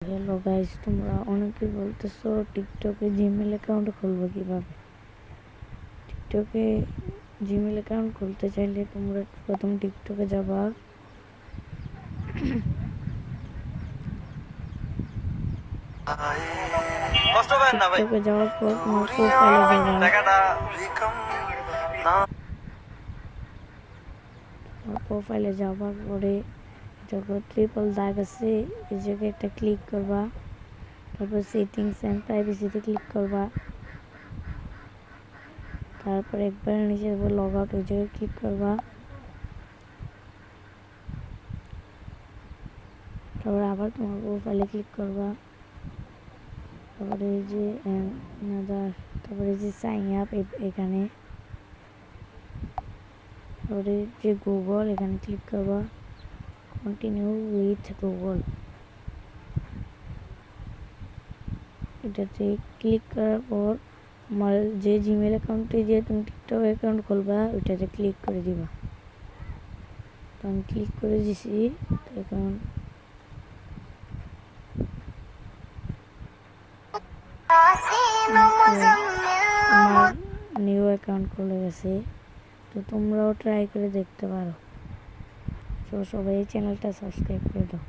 Hello guys, তোমরা অনেকেই বলতেছো টিকটকে জিমেল অ্যাকাউন্ট খুলবো কিভাবে। টিকটকে জিমেল অ্যাকাউন্ট খুলতে চাইলে তোমরা প্রথম টিকটকে যাবা। টিকটকে যাওয়ার পর তোমার প্রোফাইলে যাবা। প্রোফাইলে যাওয়ার পরে যখন ট্রিপল দাগ আছে এই জায়গায় একটা ক্লিক করবা। তারপর সেটিংস অ্যান্ড প্রাইভেসিতে ক্লিক করবা। তারপর একবার নিচে লগ আউট ওই জায়গায় ক্লিক করবা। তারপর আবার তোমার প্রোফাইলে ক্লিক করবা। তারপরে এই যে তারপরে যে সাইন আপ এখানে, তারপরে যে গুগল এখানে ক্লিক করবা। কন্টিনিউ উইথ গুগল এটাতে ক্লিক করার পর আমার যে জিমেল অ্যাকাউন্টে যে তুমি টিকটক অ্যাকাউন্ট খুলবা ওইটাতে ক্লিক করে দিবা। তো আমি ক্লিক করে দিছি। তো এখন আমার নিউ অ্যাকাউন্ট খুলে গেছে। তো তোমরাও ট্রাই করে দেখতে পারো। তো সবাই এই চ্যানেলটা সাবস্ক্রাইব করে দাও।